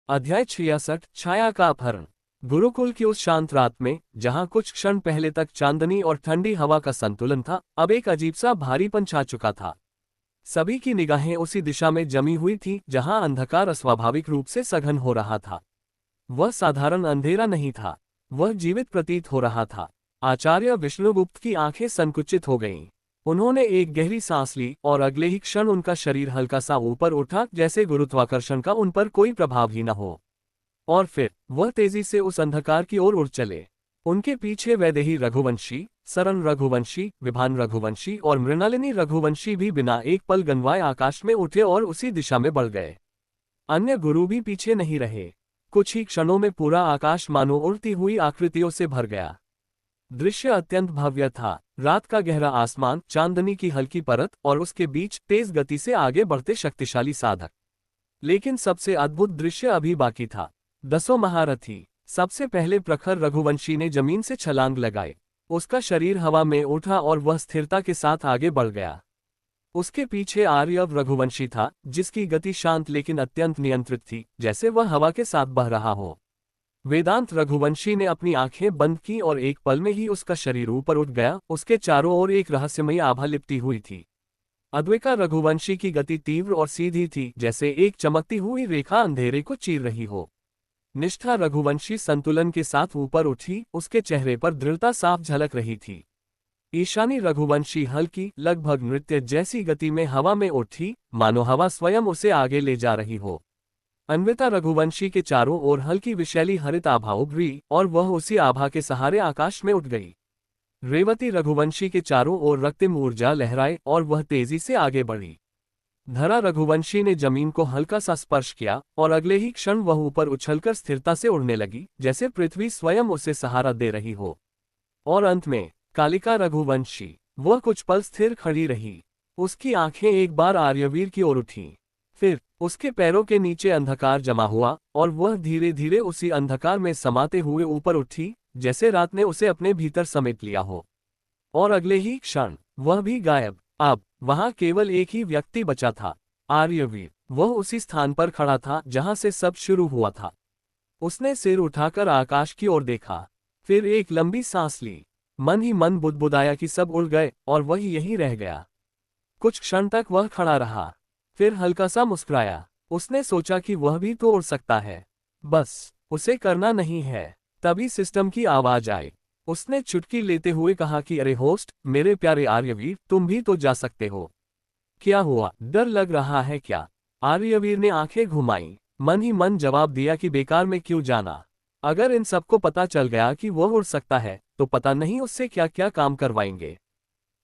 अध्याय 66 छाया का अपहरण। गुरुकुल की उस शांत रात में, जहां कुछ क्षण पहले तक चांदनी और ठंडी हवा का संतुलन था, अब एक अजीब सा भारीपन छा चुका था। सभी की निगाहें उसी दिशा में जमी हुई थी जहां अंधकार अस्वाभाविक रूप से सघन हो रहा था। वह साधारण अंधेरा नहीं था, वह जीवित प्रतीत हो रहा था। आचार्य विष्णुगुप्त की आंखें संकुचित हो गईं। उन्होंने एक गहरी सांस ली और अगले ही क्षण उनका शरीर हल्का सा ऊपर उठा, जैसे गुरुत्वाकर्षण का उन पर कोई प्रभाव ही न हो। और फिर वह तेजी से उस अंधकार की ओर उड़ चले। उनके पीछे वैदेही रघुवंशी, सरन रघुवंशी, विभान रघुवंशी और मृणालिनी रघुवंशी भी बिना एक पल गंवाए आकाश में उठे और उसी दिशा में बढ़ गए। अन्य गुरु भी पीछे नहीं रहे। कुछ ही क्षणों में पूरा आकाश मानो उड़ती हुई आकृतियों से भर गया। दृश्य अत्यंत भव्य था। रात का गहरा आसमान, चांदनी की हल्की परत और उसके बीच तेज गति से आगे बढ़ते शक्तिशाली साधक। लेकिन सबसे अद्भुत दृश्य अभी बाकी था। 10 महारथी। सबसे पहले प्रखर रघुवंशी ने जमीन से छलांग लगाई। उसका शरीर हवा में उठा और वह स्थिरता के साथ आगे बढ़ गया। उसके पीछे आर्यव रघुवंशी था, जिसकी गति शांत लेकिन अत्यंत नियंत्रित थी, जैसे वह हवा के साथ बह रहा हो। वेदांत रघुवंशी ने अपनी आंखें बंद की और एक पल में ही उसका शरीर ऊपर उठ गया। उसके चारों ओर एक रहस्यमयी आभा लिपटी हुई थी। अद्वैका रघुवंशी की गति तीव्र और सीधी थी, जैसे एक चमकती हुई रेखा अंधेरे को चीर रही हो। निष्ठा रघुवंशी संतुलन के साथ ऊपर उठी, उसके चेहरे पर दृढ़ता साफ झलक रही थी। ईशानी रघुवंशी हल्की, लगभग नृत्य जैसी गति में हवा में उठी, मानो हवा स्वयं उसे आगे ले जा रही हो। अन्विता रघुवंशी के चारों ओर हल्की विशैली हरित आभा उभरी और वह उसी आभा के सहारे आकाश में उठ गई। रेवती रघुवंशी के चारों ओर रक्तिम ऊर्जा लहराए और वह तेजी से आगे बढ़ी। धरा रघुवंशी ने जमीन को हल्का सा स्पर्श किया और अगले ही क्षण वह ऊपर उछलकर स्थिरता से उड़ने लगी, जैसे पृथ्वी स्वयं उसे सहारा दे रही हो। और अंत में कालिका रघुवंशी, वह कुछ पल स्थिर खड़ी रही। उसकी आंखें एक बार आर्यवीर की ओर उठीं। फिर उसके पैरों के नीचे अंधकार जमा हुआ और वह धीरे धीरे उसी अंधकार में समाते हुए ऊपर उठी, जैसे रात ने उसे अपने भीतर समेट लिया हो। और अगले ही क्षण वह भी गायब। अब वहां केवल एक ही व्यक्ति बचा था, आर्यवीर। वह उसी स्थान पर खड़ा था जहां से सब शुरू हुआ था। उसने सिर उठाकर आकाश की ओर देखा, फिर एक लंबी सांस ली। मन ही मन बुदबुदाया कि सब उड़ गए और वह यहीं रह गया। कुछ क्षण तक वह खड़ा रहा, फिर हल्का सा मुस्कुराया। उसने सोचा कि वह भी तो उड़ सकता है, बस उसे करना नहीं है। तभी सिस्टम की आवाज आई। उसने चुटकी लेते हुए कहा कि अरे होस्ट, मेरे प्यारे आर्यवीर, तुम भी तो जा सकते हो। क्या हुआ, डर लग रहा है क्या? आर्यवीर ने आंखें घुमाई, मन ही मन जवाब दिया कि बेकार में क्यों जाना। अगर इन सबको पता चल गया कि वह उड़ सकता है, तो पता नहीं उससे क्या क्या काम करवाएंगे।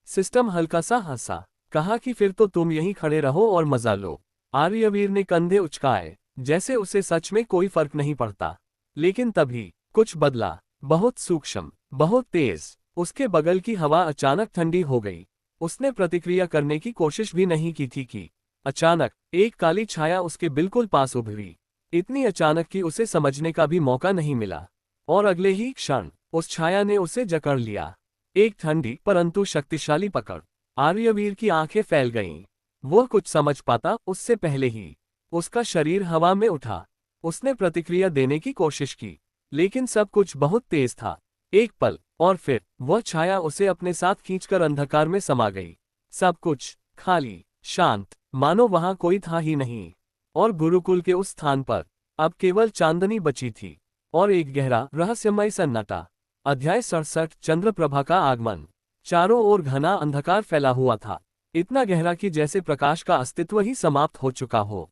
सिस्टम हल्का सा हंसा, कहा कि फिर तो तुम यहीं खड़े रहो और मजा लो। आर्यवीर ने कंधे उचकाए, जैसे उसे सच में कोई फर्क नहीं पड़ता। लेकिन तभी कुछ बदला, बहुत सूक्ष्म, बहुत तेज। उसके बगल की हवा अचानक ठंडी हो गई। उसने प्रतिक्रिया करने की कोशिश भी नहीं की थी कि अचानक एक काली छाया उसके बिल्कुल पास उभरी। इतनी अचानक कि उसे समझने का भी मौका नहीं मिला। और अगले ही क्षण उस छाया ने उसे जकड़ लिया। एक ठंडी परंतु शक्तिशाली पकड़। आर्यवीर की आंखें फैल गईं। वह कुछ समझ पाता उससे पहले ही उसका शरीर हवा में उठा। उसने प्रतिक्रिया देने की कोशिश की, लेकिन सब कुछ बहुत तेज था। एक पल और फिर वह छाया उसे अपने साथ खींचकर अंधकार में समा गई। सब कुछ खाली, शांत, मानो वहां कोई था ही नहीं। और गुरुकुल के उस स्थान पर अब केवल चांदनी बची थी और एक गहरा रहस्यमय सन्नाटा। अध्याय 67 चंद्रप्रभा का आगमन। चारों ओर घना अंधकार फैला हुआ था, इतना गहरा कि जैसे प्रकाश का अस्तित्व ही समाप्त हो चुका हो।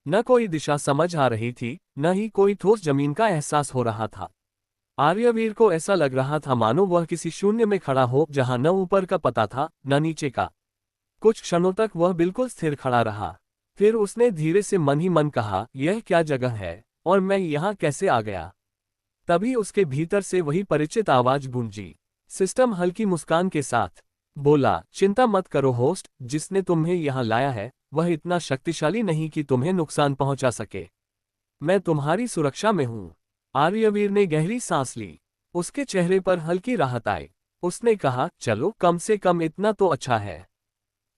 न कोई दिशा समझ आ रही थी, न ही कोई ठोस जमीन का एहसास हो रहा था। आर्यवीर को ऐसा लग रहा था मानो वह किसी शून्य में खड़ा हो, जहां न ऊपर का पता था न नीचे का। कुछ क्षणों तक वह बिल्कुल स्थिर खड़ा रहा। फिर उसने धीरे से मन ही मन कहा, यह क्या जगह है और मैं यहाँ कैसे आ गया? तभी उसके भीतर से वही परिचित आवाज गूंजी। सिस्टम हल्की मुस्कान के साथ बोला, चिंता मत करो होस्ट, जिसने तुम्हें यहाँ लाया है वह इतना शक्तिशाली नहीं कि तुम्हें नुकसान पहुंचा सके। मैं तुम्हारी सुरक्षा में हूँ। आर्यवीर ने गहरी सांस ली। उसके चेहरे पर हल्की राहत आई। उसने कहा, चलो, कम से कम इतना तो अच्छा है।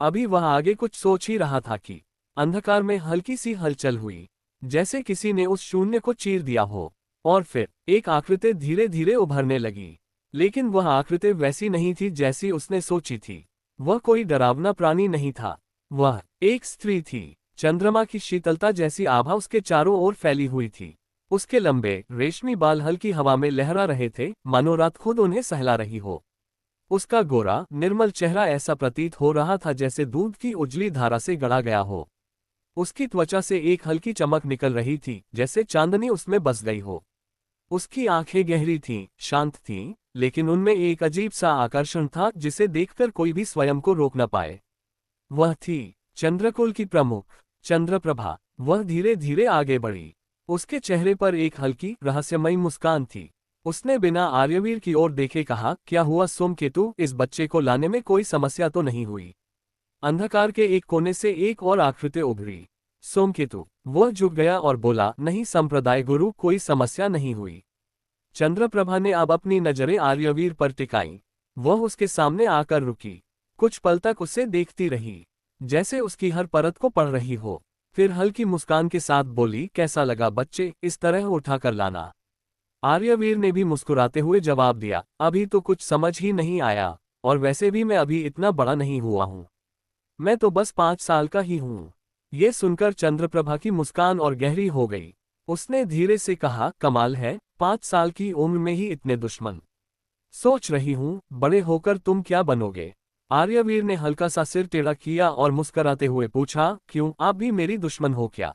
अभी वह आगे कुछ सोच ही रहा था कि अंधकार में हल्की सी हलचल हुई। जैसे किसी ने उस शून्य को चीर दिया हो। और फिर एक आकृति धीरे धीरे उभरने लगी। लेकिन वह आकृति वैसी नहीं थी जैसी उसने सोची थी। वह कोई डरावना प्राणी नहीं था। वह एक स्त्री थी। चंद्रमा की शीतलता जैसी आभा उसके चारों ओर फैली हुई थी। उसके लंबे रेशमी बाल हल्की हवा में लहरा रहे थे, मानो रात खुद उन्हें सहला रही हो। उसका गोरा निर्मल चेहरा ऐसा प्रतीत हो रहा था जैसे दूध की उजली धारा से गढ़ा गया हो। उसकी त्वचा से एक हल्की चमक निकल रही थी, जैसे चांदनी उसमें बस गई हो। उसकी आंखें गहरी थीं, शांत थीं, लेकिन उनमें एक अजीब सा आकर्षण था जिसे देखकर कोई भी स्वयं को रोक न पाए। वह थी चंद्रकुल की प्रमुख चंद्रप्रभा। वह धीरे धीरे आगे बढ़ी। उसके चेहरे पर एक हल्की रहस्यमयी मुस्कान थी। उसने बिना आर्यवीर की ओर देखे कहा, क्या हुआ सोमकेतु, इस बच्चे को लाने में कोई समस्या तो नहीं हुई? अंधकार के एक कोने से एक और आकृति उभरी। सोमकेतु। वह झुक गया और बोला, नहीं संप्रदाय गुरु, कोई समस्या नहीं हुई। चंद्रप्रभा ने अब अपनी नजरें आर्यवीर पर टिकाईं। वह उसके सामने आकर रुकी। कुछ पल तक उसे देखती रही, जैसे उसकी हर परत को पढ़ रही हो। फिर हल्की मुस्कान के साथ बोली, कैसा लगा बच्चे, इस तरह उठाकर लाना? आर्यवीर ने भी मुस्कुराते हुए जवाब दिया, अभी तो कुछ समझ ही नहीं आया, और वैसे भी मैं अभी इतना बड़ा नहीं हुआ हूँ। मैं तो बस 5 साल का ही हूँ। ये सुनकर चंद्रप्रभा की मुस्कान और गहरी हो गई। उसने धीरे से कहा, कमाल है, 5 साल की उम्र में ही इतने दुश्मन। सोच रही हूँ बड़े होकर तुम क्या बनोगे? आर्यवीर ने हल्का सा सिर टेढ़ा किया और मुस्कराते हुए पूछा, क्यों, आप भी मेरी दुश्मन हो क्या?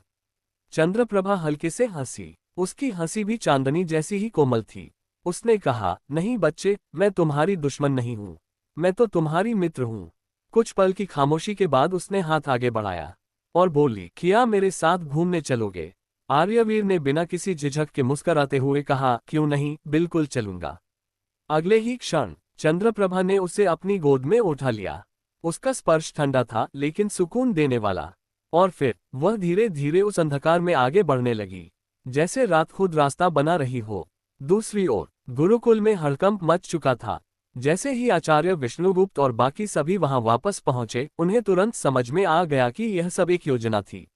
चंद्रप्रभा हल्के से हंसी। उसकी हंसी भी चांदनी जैसी ही कोमल थी। उसने कहा, नहीं बच्चे, मैं तुम्हारी दुश्मन नहीं हूँ, मैं तो तुम्हारी मित्र हूँ। कुछ पल की खामोशी के बाद उसने हाथ आगे बढ़ाया और बोली, क्या मेरे साथ घूमने चलोगे? आर्यवीर ने बिना किसी झिझक के मुस्कराते हुए कहा, क्यों नहीं, बिल्कुल चलूंगा। अगले ही क्षण चंद्रप्रभा ने उसे अपनी गोद में उठा लिया। उसका स्पर्श ठंडा था लेकिन सुकून देने वाला। और फिर वह धीरे धीरे उस अंधकार में आगे बढ़ने लगी, जैसे रात खुद रास्ता बना रही हो। दूसरी ओर गुरुकुल में हड़कंप मच चुका था। जैसे ही आचार्य विष्णुगुप्त और बाकी सभी वहां वापस पहुंचे, उन्हें तुरंत समझ में आ गया कि यह सब एक योजना थी,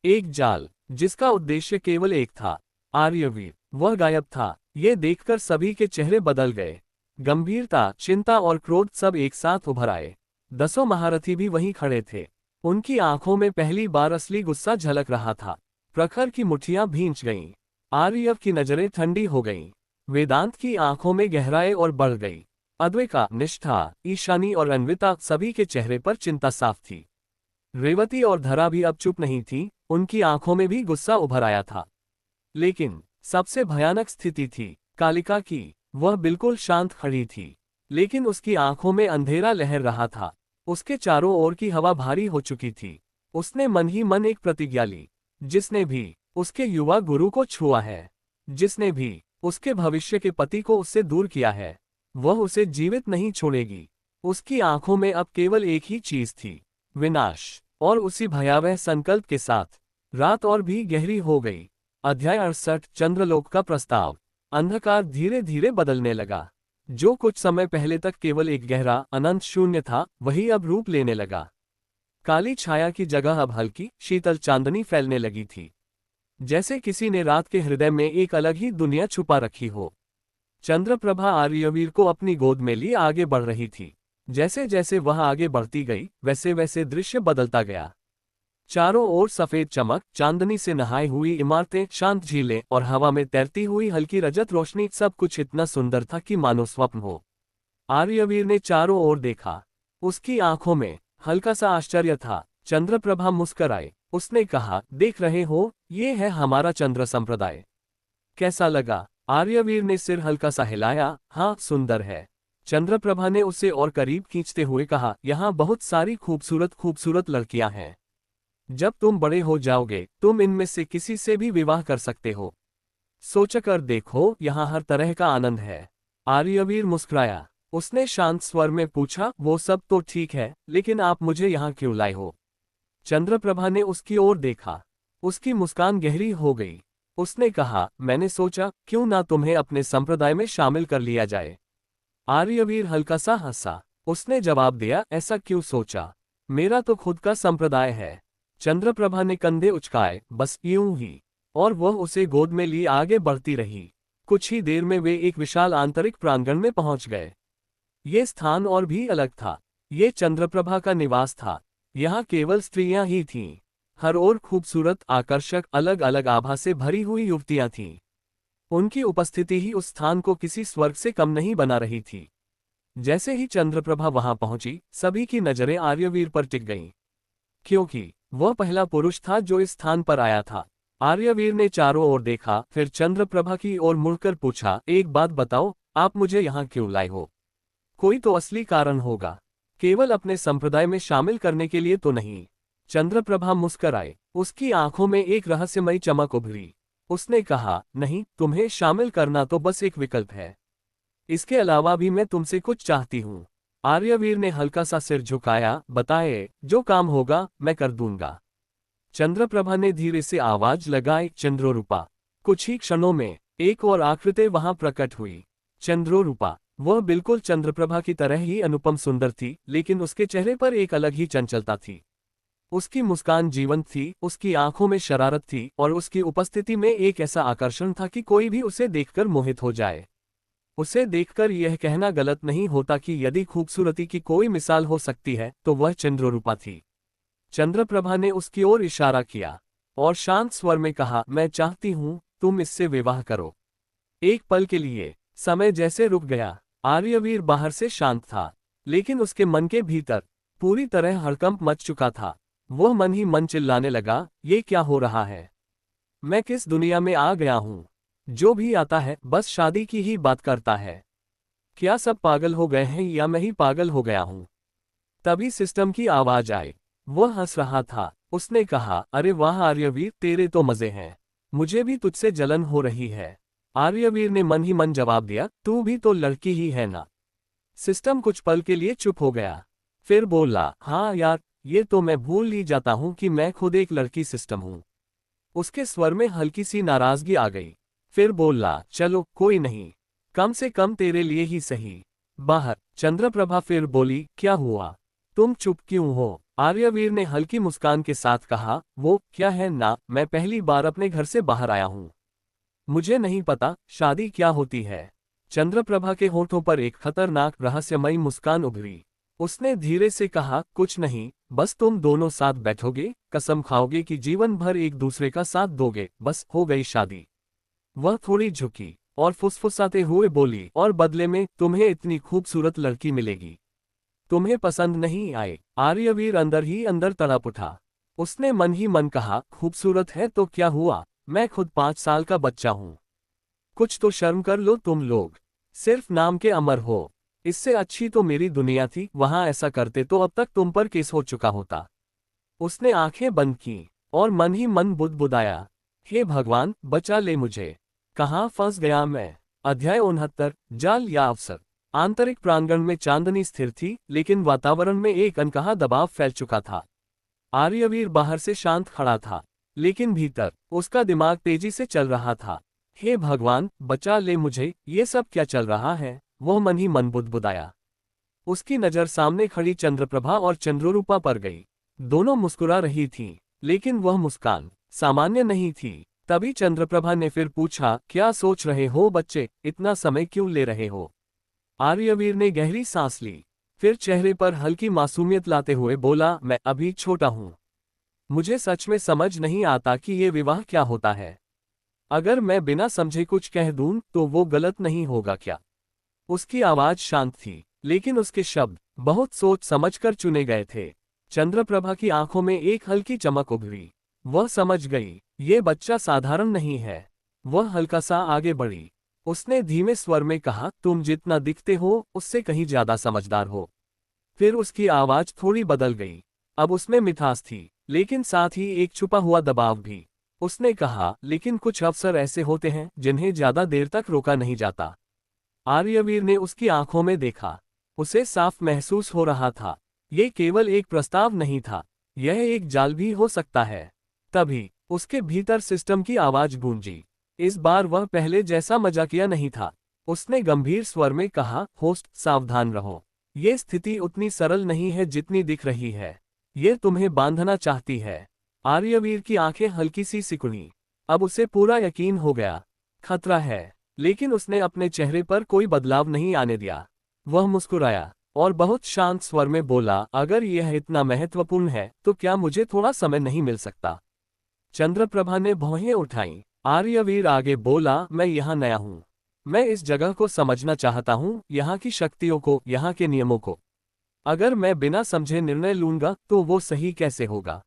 एक जाल, जिसका उद्देश्य केवल एक था, आर्यवीर। वह गायब था। ये देखकर सभी के चेहरे बदल गए। गंभीरता, चिंता और क्रोध सब एक साथ उभर आए। 10 महारथी भी वहीं खड़े थे। उनकी आंखों में पहली बार असली गुस्सा झलक रहा था। प्रखर की मुट्ठियां भींच गईं। आर्यव की नजरें ठंडी हो गईं। वेदांत की आंखों में गहराई और बढ़ गई। अद्वैका, निष्ठा, ईशानी और अन्विता, सभी के चेहरे पर चिंता साफ थी। रेवती और धरा भी अब चुप नहीं थी, उनकी आंखों में भी गुस्सा उभर आया था। लेकिन सबसे भयानक स्थिति थी कालिका की। वह बिल्कुल शांत खड़ी थी, लेकिन उसकी आंखों में अंधेरा लहर रहा था। उसके चारों ओर की हवा भारी हो चुकी थी। उसने मन ही मन एक प्रतिज्ञा ली, जिसने भी उसके युवा गुरु को छुआ है, जिसने भी उसके भविष्य के पति को उससे दूर किया है, वह उसे जीवित नहीं छोड़ेगी। उसकी आंखों में अब केवल एक ही चीज थी, विनाश। और उसी भयावह संकल्प के साथ रात और भी गहरी हो गई। अध्याय 68, चंद्रलोक का प्रस्ताव। अंधकार धीरे धीरे बदलने लगा। जो कुछ समय पहले तक केवल एक गहरा अनंत शून्य था, वही अब रूप लेने लगा। काली छाया की जगह अब हल्की शीतल चांदनी फैलने लगी थी, जैसे किसी ने रात के हृदय में एक अलग ही दुनिया छुपा रखी हो। चंद्रप्रभा आर्यवीर को अपनी गोद में लिए आगे बढ़ रही थी। जैसे जैसे वह आगे बढ़ती गई, वैसे वैसे दृश्य बदलता गया। चारों ओर सफेद चमक, चांदनी से नहाई हुई इमारतें, शांत झीलें और हवा में तैरती हुई हल्की रजत रोशनी, सब कुछ इतना सुंदर था कि मानो स्वप्न हो। आर्यवीर ने चारों ओर देखा। उसकी आंखों में हल्का सा आश्चर्य था। चंद्रप्रभा मुस्कुराए। उसने कहा, देख रहे हो, ये है हमारा चंद्र संप्रदाय। कैसा लगा? आर्यवीर ने सिर हल्का सा हिलाया। हाँ, सुंदर है। चंद्रप्रभा ने उसे और करीब खींचते हुए कहा, यहाँ बहुत सारी खूबसूरत खूबसूरत लड़कियां हैं। जब तुम बड़े हो जाओगे, तुम इनमें से किसी से भी विवाह कर सकते हो। सोचकर देखो, यहाँ हर तरह का आनंद है। आर्यवीर मुस्कुराया। उसने शांत स्वर में पूछा, वो सब तो ठीक है, लेकिन आप मुझे यहाँ क्यों लाए हो? चंद्रप्रभा ने उसकी ओर देखा। उसकी मुस्कान गहरी हो गई। उसने कहा, मैंने सोचा, क्यों ना तुम्हें अपने संप्रदाय में शामिल कर लिया जाए। आर्यवीर हल्का सा हंसा। उसने जवाब दिया, ऐसा क्यों सोचा? मेरा तो खुद का संप्रदाय है। चंद्रप्रभा ने कंधे उचकाए, बस यूं ही। और वह उसे गोद में लिए आगे बढ़ती रही। कुछ ही देर में वे एक विशाल आंतरिक प्रांगण में पहुंच गए। ये स्थान और भी अलग था। ये चंद्रप्रभा का निवास था। यहाँ केवल स्त्रियां ही थीं। हर ओर खूबसूरत, आकर्षक, अलग अलग आभा से भरी हुई युवतियां थीं। उनकी उपस्थिति ही उस स्थान को किसी स्वर्ग से कम नहीं बना रही थी। जैसे ही चंद्रप्रभा वहां पहुंची, सभी की नजरें आर्यवीर पर टिक गईं, क्योंकि वह पहला पुरुष था जो इस स्थान पर आया था। आर्यवीर ने चारों ओर देखा, फिर चंद्रप्रभा की ओर मुड़कर पूछा, एक बात बताओ, आप मुझे यहाँ क्यों लाए हो? कोई तो असली कारण होगा, केवल अपने संप्रदाय में शामिल करने के लिए तो नहीं। चंद्रप्रभा मुस्कराए। उसकी आंखों में एक रहस्यमयी चमक उभरी। उसने कहा, नहीं, तुम्हें शामिल करना तो बस एक विकल्प है। इसके अलावा भी मैं तुमसे कुछ चाहती हूँ। आर्यवीर ने हल्का सा सिर झुकाया, बताए, जो काम होगा मैं कर दूंगा। चंद्रप्रभा ने धीरे से आवाज लगाई, चंद्रोरूपा। कुछ ही क्षणों में एक और आकृति वहां प्रकट हुई। चंद्रोरूपा। वह बिल्कुल चंद्रप्रभा की तरह ही अनुपम सुंदर थी, लेकिन उसके चेहरे पर एक अलग ही चंचलता थी। उसकी मुस्कान जीवंत थी, उसकी आंखों में शरारत थी, और उसकी उपस्थिति में एक ऐसा आकर्षण था कि कोई भी उसे देखकर मोहित हो जाए। उसे देखकर यह कहना गलत नहीं होता कि यदि खूबसूरती की कोई मिसाल हो सकती है तो वह चंद्ररूपा थी। चंद्रप्रभा ने उसकी ओर इशारा किया और शांत स्वर में कहा, मैं चाहती हूं तुम इससे विवाह करो। एक पल के लिए समय जैसे रुक गया। आर्यवीर बाहर से शांत था, लेकिन उसके मन के भीतर पूरी तरह हड़कंप मच चुका था। वह मन ही मन चिल्लाने लगा, ये क्या हो रहा है? मैं किस दुनिया में आ गया हूँ? जो भी आता है बस शादी की ही बात करता है। क्या सब पागल हो गए हैं या मैं ही पागल हो गया हूँ? तभी सिस्टम की आवाज आई। वह हंस रहा था। उसने कहा, अरे वाह आर्यवीर, तेरे तो मजे हैं। मुझे भी तुझसे जलन हो रही है। आर्यवीर ने मन ही मन जवाब दिया, तू भी तो लड़की ही है ना? सिस्टम कुछ पल के लिए चुप हो गया, फिर बोला, हाँ यार, ये तो मैं भूल ही जाता हूँ कि मैं खुद एक लड़की सिस्टम हूँ। उसके स्वर में हल्की सी नाराजगी आ गई। फिर बोला, चलो कोई नहीं, कम से कम तेरे लिए ही सही। बाहर। चंद्रप्रभा फिर बोली, क्या हुआ? तुम चुप क्यों हो? आर्यवीर ने हल्की मुस्कान के साथ कहा, वो क्या है ना, मैं पहली बार अपने घर से बाहर आया हूँ। मुझे नहीं पता शादी क्या होती है। चंद्रप्रभा के होठों पर एक खतरनाक रहस्यमयी मुस्कान उभरी। उसने धीरे से कहा, कुछ नहीं, बस तुम दोनों साथ बैठोगे, कसम खाओगे कि जीवन भर एक दूसरे का साथ दोगे, बस हो गई शादी। वह थोड़ी झुकी और फुसफुसाते हुए बोली, और बदले में तुम्हें इतनी खूबसूरत लड़की मिलेगी। तुम्हें पसंद नहीं आए? आर्यवीर अंदर ही अंदर तड़प उठा। उसने मन ही मन कहा, खूबसूरत है तो क्या हुआ, मैं खुद 5 साल का बच्चा हूँ। कुछ तो शर्म कर लो तुम लोग, सिर्फ नाम के अमर हो। इससे अच्छी तो मेरी दुनिया थी, वहां ऐसा करते तो अब तक तुम पर केस हो चुका होता। उसने आंखें बंद की और मन ही मन बुदबुदाया, हे भगवान, बचा ले मुझे, कहाँ फंस गया मैं। अध्याय 69, जाल या अवसर। आंतरिक प्रांगण में चांदनी स्थिर थी, लेकिन वातावरण में एक अनकहा दबाव फैल चुका था। आर्यवीर बाहर से शांत खड़ा था, लेकिन भीतर उसका दिमाग तेजी से चल रहा था। हे भगवान, बचा ले मुझे, ये सब क्या चल रहा है? वह मन ही मन बुदबुदाया। उसकी नजर सामने खड़ी चंद्रप्रभा और चंद्ररूपा पर गई। दोनों मुस्कुरा रही थीं, लेकिन वह मुस्कान सामान्य नहीं थी। तभी चंद्रप्रभा ने फिर पूछा, क्या सोच रहे हो बच्चे, इतना समय क्यों ले रहे हो? आर्यवीर ने गहरी सांस ली, फिर चेहरे पर हल्की मासूमियत लाते हुए बोला, मैं अभी छोटा हूँ। मुझे सच में समझ नहीं आता कि ये विवाह क्या होता है। अगर मैं बिना समझे कुछ कह दूं तो वो गलत नहीं होगा क्या? उसकी आवाज शांत थी, लेकिन उसके शब्द बहुत सोच समझकर चुने गए थे। चंद्रप्रभा की आंखों में एक हल्की चमक उभरी। वह समझ गई, ये बच्चा साधारण नहीं है। वह हल्का सा आगे बढ़ी। उसने धीमे स्वर में कहा, तुम जितना दिखते हो उससे कहीं ज्यादा समझदार हो। फिर उसकी आवाज थोड़ी बदल गई। अब उसमें मिठास थी, लेकिन साथ ही एक छुपा हुआ दबाव भी। उसने कहा, लेकिन कुछ अवसर ऐसे होते हैं जिन्हें ज्यादा देर तक रोका नहीं जाता। आर्यवीर ने उसकी आंखों में देखा। उसे साफ महसूस हो रहा था, ये केवल एक प्रस्ताव नहीं था, यह एक जाल भी हो सकता है। तभी उसके भीतर सिस्टम की आवाज गूंजी। इस बार वह पहले जैसा मजाकिया नहीं था। उसने गंभीर स्वर में कहा, होस्ट, सावधान रहो। ये स्थिति उतनी सरल नहीं है जितनी दिख रही है। ये तुम्हें बांधना चाहती है। आर्यवीर की आंखें हल्की सी सिकुड़ी। अब उसे पूरा यकीन हो गया, खतरा है। लेकिन उसने अपने चेहरे पर कोई बदलाव नहीं आने दिया। वह मुस्कुराया और बहुत शांत स्वर में बोला, अगर यह इतना महत्वपूर्ण है तो क्या मुझे थोड़ा समय नहीं मिल सकता? चंद्रप्रभा ने भौहें उठाईं। आर्यवीर आगे बोला, मैं यहाँ नया हूँ। मैं इस जगह को समझना चाहता हूँ, यहाँ की शक्तियों को, यहाँ के नियमों को। अगर मैं बिना समझे निर्णय लूंगा तो वो सही कैसे होगा?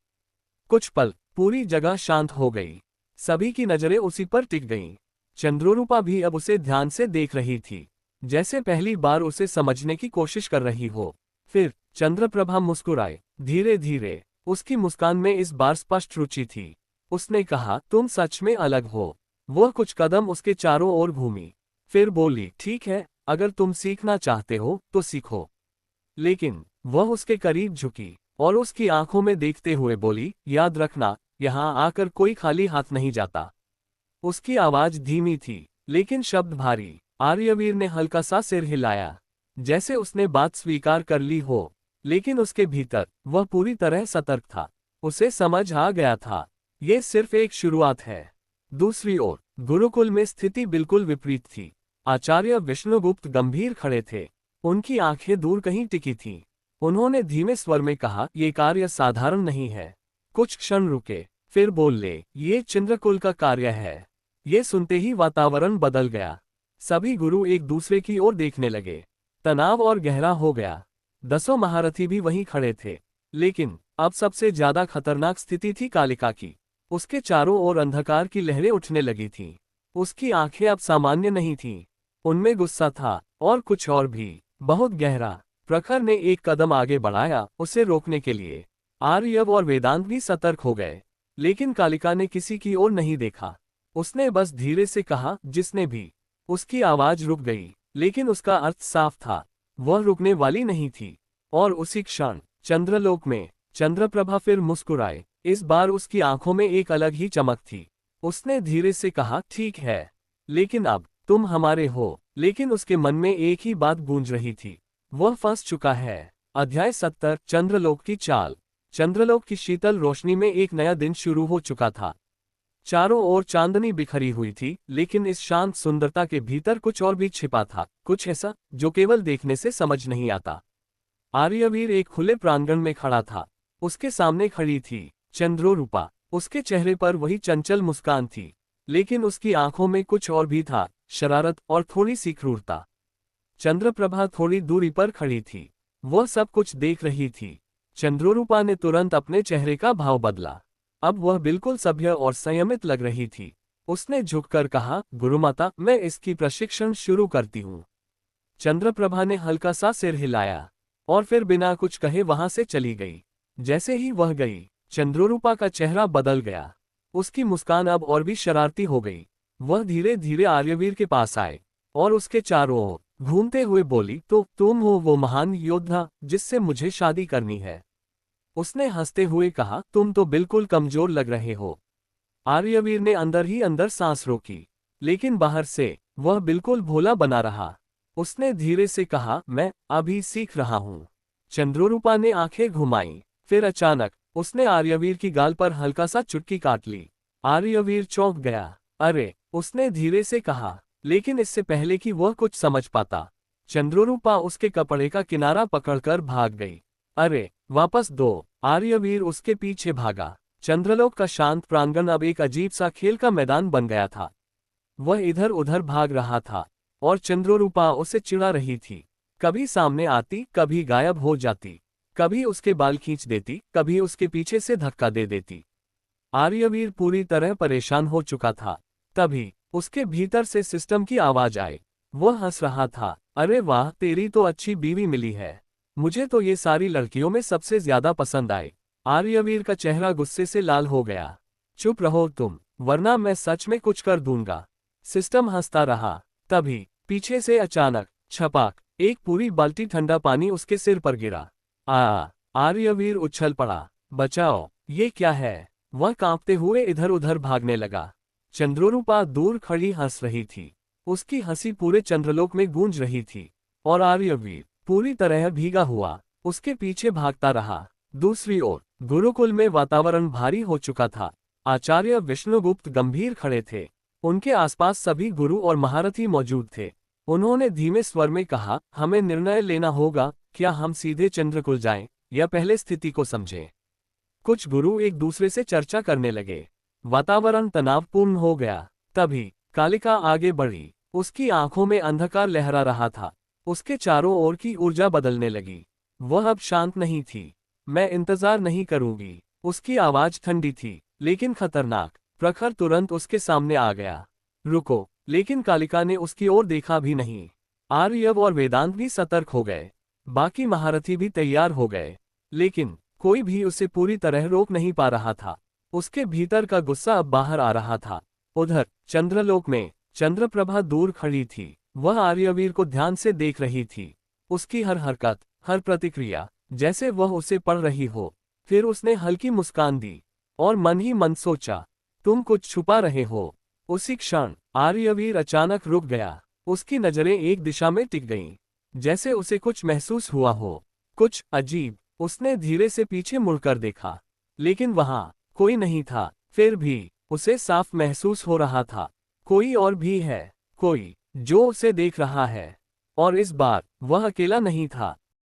कुछ पल पूरी जगह शांत हो गई। सभी की नजरें उसी पर टिक गईं। चंद्ररूपा भी अब उसे ध्यान से देख रही थी, जैसे पहली बार उसे समझने की कोशिश कर रही हो। फिर चंद्रप्रभा मुस्कुराए, धीरे धीरे। उसकी मुस्कान में इस बार स्पष्ट रुचि थी। उसने कहा, तुम सच में अलग हो। वह कुछ कदम उसके चारों ओर घूमी, फिर बोली, ठीक है, अगर तुम सीखना चाहते हो तो सीखो। लेकिन वह उसके करीब झुकी और उसकी आंखों में देखते हुए बोली, याद रखना, यहाँ आकर कोई खाली हाथ नहीं जाता। उसकी आवाज धीमी थी, लेकिन शब्द भारी। आर्यवीर ने हल्का सा सिर हिलाया, जैसे उसने बात स्वीकार कर ली हो, लेकिन उसके भीतर वह पूरी तरह सतर्क था। उसे समझ आ गया था, ये सिर्फ एक शुरुआत है। दूसरी ओर गुरुकुल में स्थिति बिल्कुल विपरीत थी। आचार्य विष्णुगुप्त गंभीर खड़े थे। उनकी आंखें दूर कहीं टिकी थीं। उन्होंने धीमे स्वर में कहा, ये कार्य साधारण नहीं है। कुछ क्षण रुके, फिर बोले, ये चंद्रकुल का कार्य है। ये सुनते ही वातावरण बदल गया। सभी गुरु एक दूसरे की ओर देखने लगे। तनाव और गहरा हो गया। 10 महारथी भी वहीं खड़े थे। लेकिन अब सबसे ज्यादा खतरनाक स्थिति थी कालिका की। उसके चारों ओर अंधकार की लहरें उठने लगी थीं। उसकी आंखें अब सामान्य नहीं थीं। उनमें गुस्सा था, और कुछ और भी, बहुत गहरा। प्रखर ने एक कदम आगे बढ़ाया, उसे रोकने के लिए। आर्यव और वेदांत भी सतर्क हो गए, लेकिन कालिका ने किसी की ओर नहीं देखा। उसने बस धीरे से कहा, जिसने भी। उसकी आवाज रुक गई, लेकिन उसका अर्थ साफ था। वह रुकने वाली नहीं थी। और उसी क्षण चंद्रलोक में चंद्रप्रभा फिर मुस्कुराए। इस बार उसकी आंखों में एक अलग ही चमक थी। उसने धीरे से कहा, ठीक है, लेकिन अब तुम हमारे हो। लेकिन उसके मन में एक ही बात गूंज रही थी, वह फंस चुका है। अध्याय 70 चंद्रलोक की चाल। चंद्रलोक की शीतल रोशनी में एक नया दिन शुरू हो चुका था। चारों ओर चांदनी बिखरी हुई थी, लेकिन इस शांत सुंदरता के भीतर कुछ और भी छिपा था, कुछ ऐसा जो केवल देखने से समझ नहीं आता। आर्यवीर एक खुले प्रांगण में खड़ा था। उसके सामने खड़ी थी चंद्ररूपा। उसके चेहरे पर वही चंचल मुस्कान थी, लेकिन उसकी आंखों में कुछ और भी था, शरारत और थोड़ी सी क्रूरता। चंद्रप्रभा थोड़ी दूरी पर खड़ी थी। वह सब कुछ देख रही थी। चंद्ररूपा ने तुरंत अपने चेहरे का भाव बदला। अब वह बिल्कुल सभ्य और संयमित लग रही थी। उसने झुककर कहा, गुरुमाता, मैं इसकी प्रशिक्षण शुरू करती हूँ। चंद्रप्रभा ने हल्का सा सिर हिलाया और फिर बिना कुछ कहे वहां से चली गई। जैसे ही वह गई, चंद्ररूपा का चेहरा बदल गया। उसकी मुस्कान अब और भी शरारती हो गई। वह धीरे धीरे आर्यवीर के पास आए और उसके चारों ओर घूमते हुए बोली, तो तुम हो वो महान योद्धा जिससे मुझे शादी करनी है। उसने हंसते हुए कहा, तुम तो बिल्कुल कमजोर लग रहे हो। आर्यवीर ने अंदर ही अंदर सांस रोकी, लेकिन बाहर से वह बिल्कुल भोला बना रहा। उसने धीरे से कहा, मैं अभी सीख रहा हूँ। चंद्ररूपा ने आंखें घुमाईं, फिर अचानक उसने आर्यवीर की गाल पर हल्का सा चुटकी काट ली। आर्यवीर चौंक गया। अरे, उसने धीरे से कहा, लेकिन इससे पहले कि वह कुछ समझ पाता, चंद्ररूपा उसके कपड़े का किनारा पकड़कर भाग गई। अरे, वापस दो। आर्यवीर उसके पीछे भागा। चंद्रलोक का शांत प्रांगण अब एक अजीब सा खेल का मैदान बन गया था। वह इधर उधर भाग रहा था और चंद्ररूपा उसे चिढ़ा रही थी। कभी सामने आती, कभी गायब हो जाती, कभी उसके बाल खींच देती, कभी उसके पीछे से धक्का दे देती। आर्यवीर पूरी तरह परेशान हो चुका था। तभी उसके भीतर से सिस्टम की आवाज आई। वह हंस रहा था, अरे वाह, तेरी तो अच्छी बीवी मिली है। मुझे तो ये सारी लड़कियों में सबसे ज्यादा पसंद आई। आर्यवीर का चेहरा गुस्से से लाल हो गया। चुप रहो तुम, वरना मैं सच में कुछ कर दूंगा। सिस्टम हंसता रहा। तभी पीछे से अचानक छपाक, एक पूरी बाल्टी ठंडा पानी उसके सिर पर गिरा। आर्यवीर उछल पड़ा। बचाओ, ये क्या है? वह कांपते हुए इधर उधर भागने लगा। चंद्ररूपा दूर खड़ी हंस रही थी। उसकी हंसी पूरे चंद्रलोक में गूंज रही थी। और आर्यवीर पूरी तरह भीगा हुआ उसके पीछे भागता रहा। दूसरी ओर गुरुकुल में वातावरण भारी हो चुका था। आचार्य विष्णुगुप्त गंभीर खड़े थे। उनके आसपास सभी गुरु और महारथी मौजूद थे। उन्होंने धीमे स्वर में कहा, हमें निर्णय लेना होगा, क्या हम सीधे चंद्रकुल जाएं या पहले स्थिति को समझें। कुछ गुरु एक दूसरे से चर्चा करने लगे। वातावरण तनावपूर्ण हो गया। तभी कालिका आगे बढ़ी। उसकी आंखों में अंधकार लहरा रहा था। उसके चारों ओर की ऊर्जा बदलने लगी। वह अब शांत नहीं थी। मैं इंतजार नहीं करूंगी। उसकी आवाज ठंडी थी, लेकिन खतरनाक। प्रखर तुरंत उसके सामने आ गया। रुको, लेकिन कालिका ने उसकी ओर देखा भी नहीं। आर्यव और वेदांत भी सतर्क हो गए। बाकी महारथी भी तैयार हो गए। लेकिन कोई भी उसे पूरी तरह रोक नहीं पा रहा था। उसके भीतर का गुस्सा अब बाहर आ रहा था। उधर चंद्रलोक में चंद्रप्रभा दूर खड़ी थी। वह आर्यवीर को ध्यान से देख रही थी। उसकी हर हरकत, हर प्रतिक्रिया, जैसे वह उसे पढ़ रही हो। फिर उसने हल्की मुस्कान दी और मन ही मन सोचा, तुम कुछ छुपा रहे हो। उसी क्षण आर्यवीर अचानक रुक गया। उसकी नजरें एक दिशा में टिक गईं, जैसे उसे कुछ महसूस हुआ हो, कुछ अजीब। उसने धीरे से पीछे मुड़कर देखा, लेकिन वहां कोई नहीं था। फिर भी उसे साफ महसूस हो रहा था, कोई और भी है, कोई जो उसे देख रहा है। और इस बार वह अकेला नहीं था।